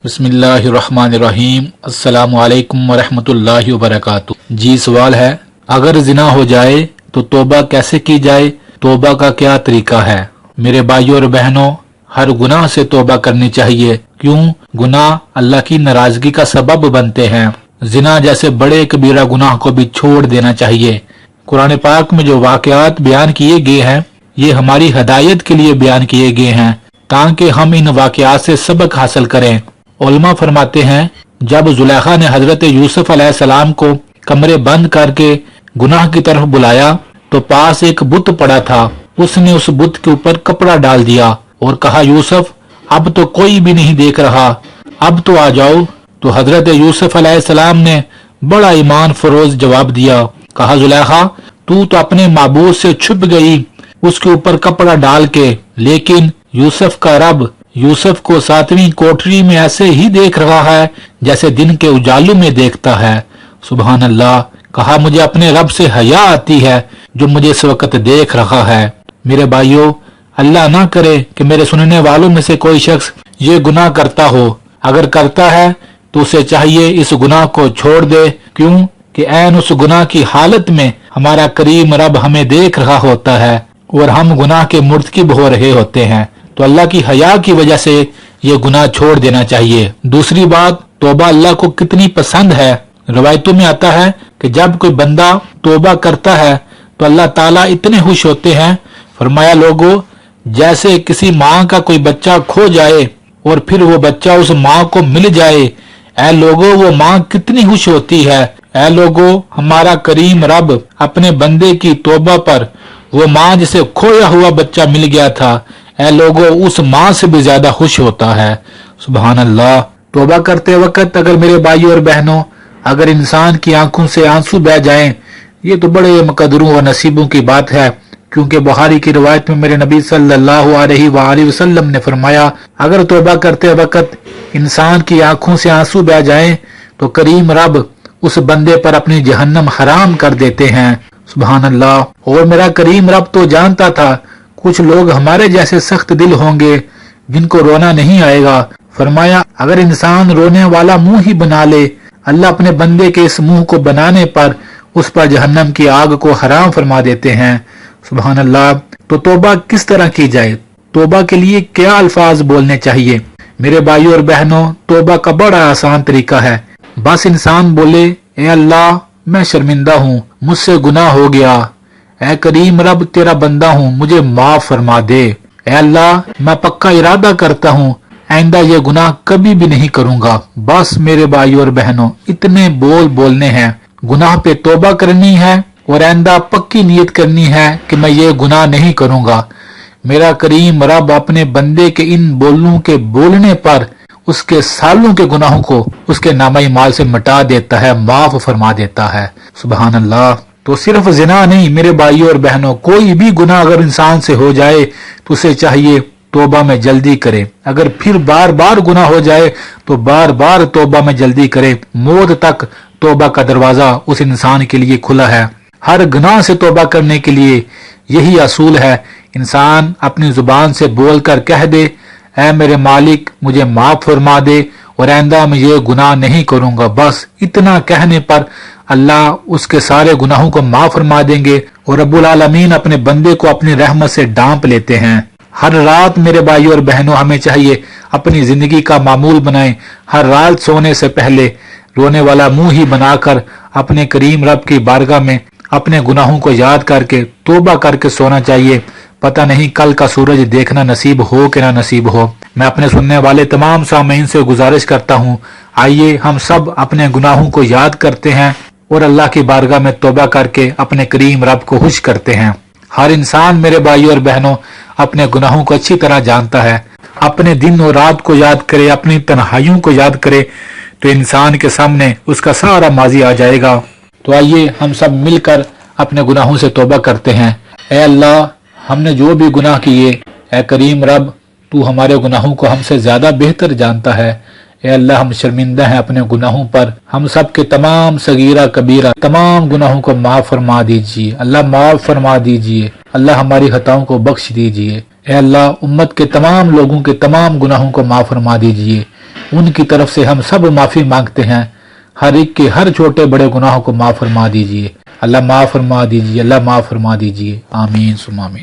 बिस्मिल्लाहिर्रहमानिर्रहीम। अस्सलामु अलैकुम वरहमतुल्लाहि वबरकातुह। जी सवाल है, अगर जिना हो जाए तो तौबा कैसे की जाए, तौबा का क्या तरीका है। मेरे भाइयों और बहनों, हर गुनाह से तौबा करनी चाहिए। क्यों? गुनाह अल्लाह की नाराजगी का सबब बनते हैं। जिना जैसे बड़े कबीरा गुनाह को भी छोड़ देना चाहिए। कुरान पाक में जो वाकयात बयान किए गए हैं, ये हमारी हदायत के लिए बयान किए गए हैं ताकि हम इन वाकयात से सबक हासिल करें। उलमा फरमाते हैं, जब जुलेखा ने हजरत यूसुफ अलैहिस्सलाम को कमरे बंद करके गुनाह की तरफ बुलाया तो पास एक बुत पड़ा था। उसने उस बुत के ऊपर कपड़ा डाल दिया और कहा, यूसुफ अब तो कोई भी नहीं देख रहा, अब तो आ जाओ। तो हजरत यूसुफ अलैहिस्सलाम ने बड़ा ईमान फरोज जवाब दिया, कहा, जुलेखा तू तो अपने माबूद से छुप गई उसके ऊपर कपड़ा डाल के, लेकिन यूसुफ का रब यूसुफ को 7वीं कोठरी में ऐसे ही देख रहा है जैसे दिन के उजालू में देखता है। सुभान अल्लाह। कहा, मुझे अपने रब से हया आती है जो मुझे इस वक्त देख रहा है। मेरे भाइयों, अल्लाह ना करे कि मेरे सुनने वालों में से कोई शख्स ये गुनाह करता हो। अगर करता है तो उसे चाहिए इस गुनाह को छोड़ दे। क्यों कि ऐन उस गुनाह की हालत में हमारा करीम रब हमें देख रहा होता है और हम गुनाह के मुर्तकिब हो रहे होते हैं। तो अल्लाह की हया की वजह से ये गुनाह छोड़ देना चाहिए। दूसरी बात, तौबा अल्लाह को कितनी पसंद है। रवायतों में आता है कि जब कोई बंदा तौबा करता है तो अल्लाह ताला इतने खुश होते हैं। फरमाया, लोगों जैसे किसी माँ का कोई बच्चा खो जाए और फिर वो बच्चा उस माँ को मिल जाए, ऐ लोगों वो माँ कितनी खुश होती है। ऐ लोगों, हमारा करीम रब अपने बंदे की तौबा पर वो माँ जिसे खोया हुआ बच्चा मिल गया था, ऐ लोगों उस माँ से भी ज्यादा खुश होता है। सुभान अल्लाह। तौबा करते वक्त अगर मेरे भाइयों और बहनों, अगर इंसान की आंखों से आंसू बह जाएं, ये तो बड़े मुकद्दरों और नसीबों की बात है। क्योंकि बुखारी की रिवायत में मेरे नबी सल्लल्लाहु अलैहि वसल्लम ने फरमाया, अगर तौबा करते वक्त इंसान की आंखों से आंसू बह जाएं तो करीम रब उस बंदे पर अपनी जहन्नम हराम कर देते हैं। सुभान अल्लाह। और मेरा करीम रब तो जानता था कुछ लोग हमारे जैसे सख्त दिल होंगे जिनको रोना नहीं आएगा। फरमाया, अगर इंसान रोने वाला मुंह ही बना ले, अल्लाह अपने बंदे के इस मुंह को बनाने पर उस पर जहन्नम की आग को हराम फरमा देते हैं। सुभान अल्लाह। तो तौबा किस तरह की जाए, तौबा के लिए क्या अल्फाज बोलने चाहिए। मेरे भाइयों और बहनों, तौबा का बड़ा आसान तरीका है। बस इंसान बोले, ए अल्लाह मैं शर्मिंदा हूँ, मुझसे गुनाह हो गया, ऐ करीम रब तेरा बंदा हूँ, मुझे माफ फरमा दे। ऐ अल्लाह मैं पक्का इरादा करता हूँ आइंदा ये गुनाह कभी भी नहीं करूंगा। बस मेरे भाइयों और बहनों, इतने बोल बोलने हैं। गुनाह पे तौबा करनी है और आइंदा पक्की नीयत करनी है कि मैं ये गुनाह नहीं करूंगा। मेरा करीम रब अपने बंदे के इन बोलों के बोलने पर उसके सालों के गुनाहों को उसके नामा माल से मिटा देता है, माफ फरमा देता है। सुभान अल्लाह। तो सिर्फ जिना नहीं मेरे भाइयों और बहनों, कोई भी गुनाह अगर इंसान से हो जाए तो उसे चाहिए तौबा में जल्दी करे। अगर फिर बार बार गुनाह हो जाए तो बार बार तौबा में जल्दी करे। मौत तक तौबा का दरवाजा उस इंसान के लिए खुला है। हर गुनाह से तौबा करने के लिए यही असूल है, इंसान अपनी जुबान से बोल कर कह दे, ऐ मेरे मालिक मुझे माफ फरमा दे और आइंदा मैं ये गुनाह नहीं करूंगा। बस इतना कहने पर अल्लाह उसके सारे गुनाहों को माफ फरमा देंगे और रब्बुल आलमीन अपने बंदे को अपनी रहमत से ढांप लेते हैं। हर रात मेरे भाइयों और बहनों, हमें चाहिए अपनी जिंदगी का मामूल बनाएं। हर रात सोने से पहले रोने वाला मुंह ही बनाकर अपने करीम रब की बारगाह में अपने गुनाहों को याद करके तौबा करके सोना चाहिए। पता नहीं कल का सूरज देखना नसीब हो कि ना नसीब हो। मैं अपने सुनने वाले तमाम सामीन से गुजारिश करता हूँ, आइए हम सब अपने गुनाहों को याद करते हैं और अल्लाह की बारगाह में तौबा करके अपने करीम रब को खुश करते हैं। हर इंसान मेरे भाइयों और बहनों अपने गुनाहों को अच्छी तरह जानता है। अपने दिन और रात को याद करे, अपनी तन्हाइयों को याद करे तो इंसान के सामने उसका सारा माजी आ जाएगा। तो आइए हम सब मिलकर अपने गुनाहों से तौबा करते हैं। ऐ अल्लाह, हमने जो भी गुनाह किए, ऐ करीम रब तू हमारे गुनाहों को हमसे ज्यादा बेहतर जानता है। ऐ अल्लाह, हम शर्मिंदा हैं अपने गुनाहों पर। हम सब के तमाम सगीरा कबीरा तमाम गुनाहों को माफ फरमा दीजिए। अल्लाह माफ फरमा दीजिए। अल्लाह हमारी खताओं को बख्श दीजिए। ऐ अल्लाह, उम्मत के तमाम लोगों के तमाम गुनाहों को माफ फरमा दीजिए। ان کی طرف سے ہم سب معافی مانگتے ہیں، ہر ایک کے ہر چھوٹے بڑے گناہوں کو معاف فرما دیجئے۔ اللہ معاف فرما دیجئے، اللہ معاف فرما دیجئے، آمین ثم آمین۔